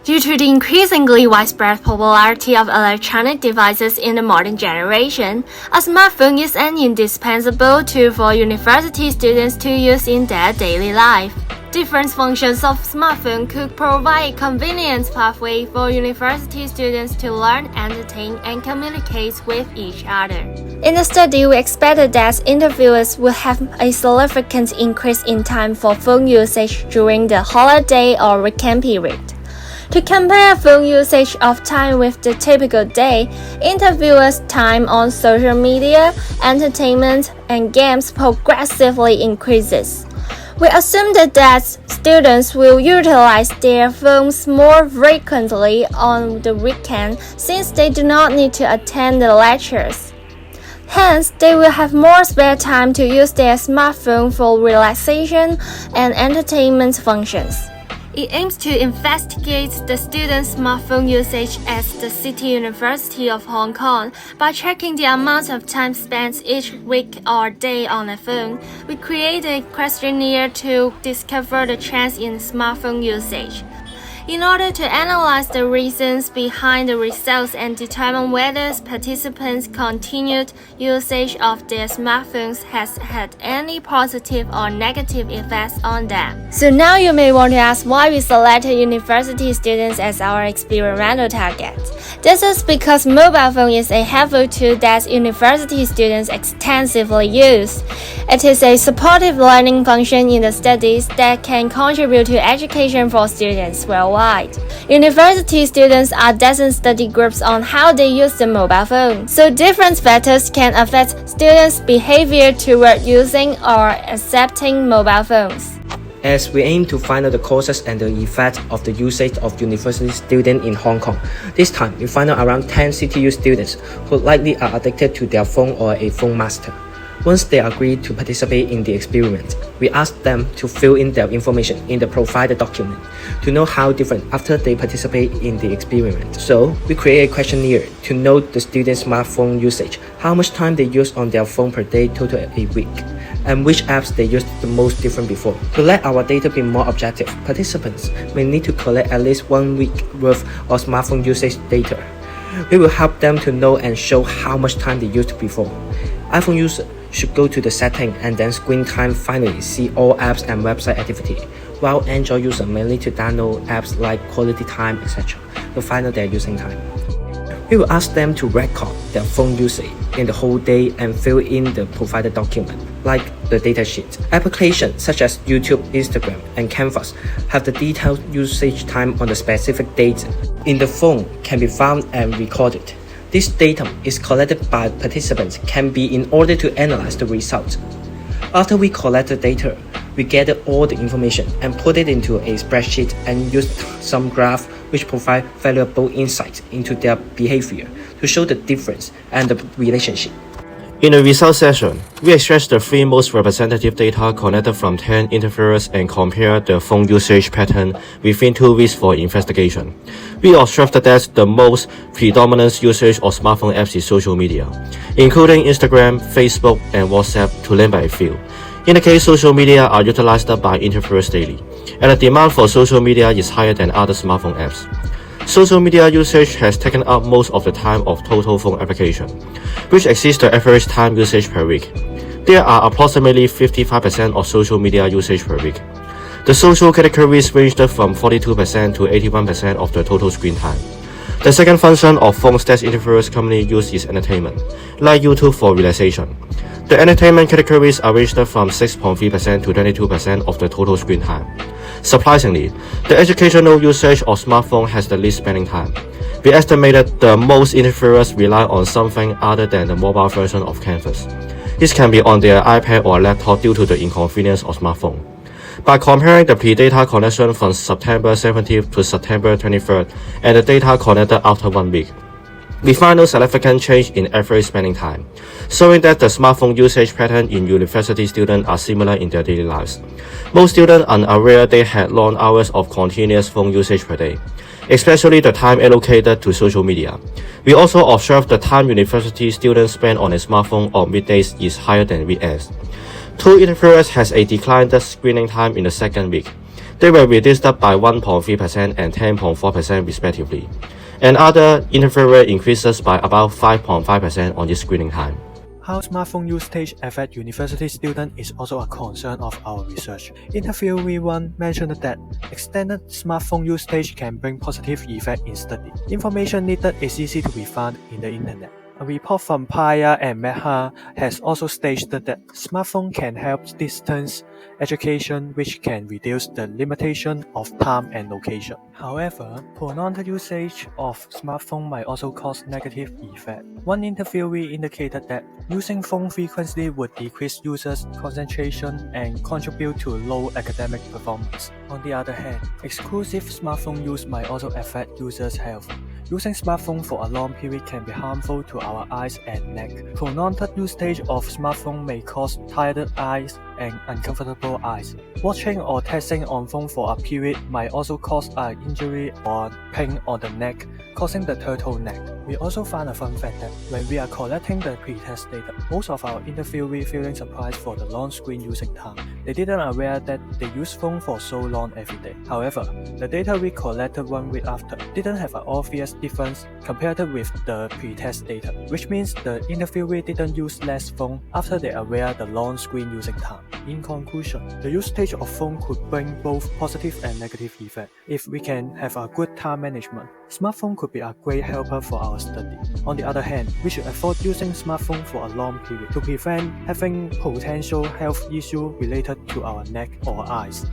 Due to the increasingly widespread popularity of electronic devices in the modern generation, a smartphone is an indispensable tool for university students to use in their daily life. Different functions of smartphone could provide a convenient pathway for university students to learn, entertain, and communicate with each other. In the study, we expected that interviewers would have a significant increase in time for phone usage during the holiday or weekend period. To compare phone usage of time with the typical day, interviewers' time on social media, entertainment, and games progressively increases. We assumed that students will utilize their phones more frequently on the weekend since they do not need to attend the lectures. Hence, they will have more spare time to use their smartphone for relaxation and entertainment functions. It aims to investigate the students' smartphone usage at the City University of Hong Kong by tracking the amount of time spent each week or day on a phone. We created a questionnaire to discover the trends in smartphone usage. In order to analyze the reasons behind the results and determine whether participants' continued usage of their smartphones has had any positive or negative effects on them. So now you may want to ask why we selected university students as our experimental target. This is because mobile phone is a helpful tool that university students extensively use. It is a supportive learning function in the studies that can contribute to education for students worldwide. University students are dozen study groups on how they use the mobile phone, so different factors can affect students' behavior toward using or accepting mobile phones. As we aim to find out the causes and the effect of the usage of university students in Hong Kong, this time we find out around 10 CTU students who likely are addicted to their phone or a phone master. Once they agreed to participate in the experiment, we asked them to fill in their information in the provided document to know how different after they participate in the experiment. So, we create a questionnaire to know the students' smartphone usage, how much time they use on their phone per day total a week, and which apps they used the most different before. To let our data be more objective, participants may need to collect at least 1 week worth of smartphone usage data. We will help them to know and show how much time they used before. iPhone users should go to the setting and then screen time finally see all apps and website activity, while Android users may need to download apps like Quality Time, etc. to find out their using time. We will ask them to record their phone usage in the whole day and fill in the provided document, like the datasheet. Applications such as YouTube, Instagram, and Canvas have the detailed usage time on the specific date in the phone can be found and recorded. This data is collected by participants can be in order to analyze the results. After we collect the data, we gather all the information and put it into a spreadsheet and use some graphs which provide valuable insights into their behavior to show the difference and the relationship. In the result session, we extract the 3 most representative data collected from 10 interviewers and compare the phone usage pattern within 2 weeks for investigation. We observed that the most predominant usage of smartphone apps is social media, including Instagram, Facebook, and WhatsApp, to name a few. In the case, social media are utilized by interviewers daily, and the demand for social media is higher than other smartphone apps. Social media usage has taken up most of the time of total phone application, which exceeds the average time usage per week. There are approximately 55% of social media usage per week. The social categories ranged from 42% to 81% of the total screen time. The second function of phones that interviewers commonly use is entertainment, like YouTube for relaxation. The entertainment categories are ranged from 6.3% to 22% of the total screen time. Surprisingly, the educational usage of smartphone has the least spending time. We estimated the most interviewers rely on something other than the mobile version of Canvas. This can be on their iPad or laptop due to the inconvenience of smartphone. By comparing the pre-data collection from September 17th to September 23rd and the data collected after 1 week, we find no significant change in average spending time, showing that the smartphone usage pattern in university students are similar in their daily lives. Most students are unaware they had long hours of continuous phone usage per day, especially the time allocated to social media. We also observed the time university students spend on a smartphone on weekdays is higher than weekends. 2 interviewers has a declined screening time in the second week. They were reduced by 1.3% and 10.4% respectively, and other interference increases by about 5.5% on this screening time. How smartphone usage affects university students is also a concern of our research. Interviewee 1 mentioned that extended smartphone usage can bring positive effects in study. Information needed is easy to be found in the internet. A report from Paya and Mehta has also stated that smartphone can help distance education, which can reduce the limitation of time and location. However, prolonged usage of smartphone might also cause negative effects. One interviewee indicated that using phone frequently would decrease users' concentration and contribute to low academic performance. On the other hand, exclusive smartphone use might also affect users' health. Using smartphone for a long period can be harmful to our eyes and neck. Prolonged usage of smartphone may cause tired eyes and uncomfortable eyes. Watching or texting on phone for a period might also cause an injury or pain on the neck, causing the turtleneck. We also found a fun fact that when we are collecting the pre-test data, most of our interviewee feeling surprised for the long screen using time. They didn't aware that they use phone for so long every day. However, the data we collected 1 week after didn't have an obvious difference compared with the pre-test data, which means the interviewee didn't use less phone after they aware the long screen using time. In conclusion, the usage of phone could bring both positive and negative effects. If we can have a good time management, smartphone could be a great helper for our study. On the other hand, we should avoid using smartphone for a long period to prevent having potential health issues related to our neck or eyes.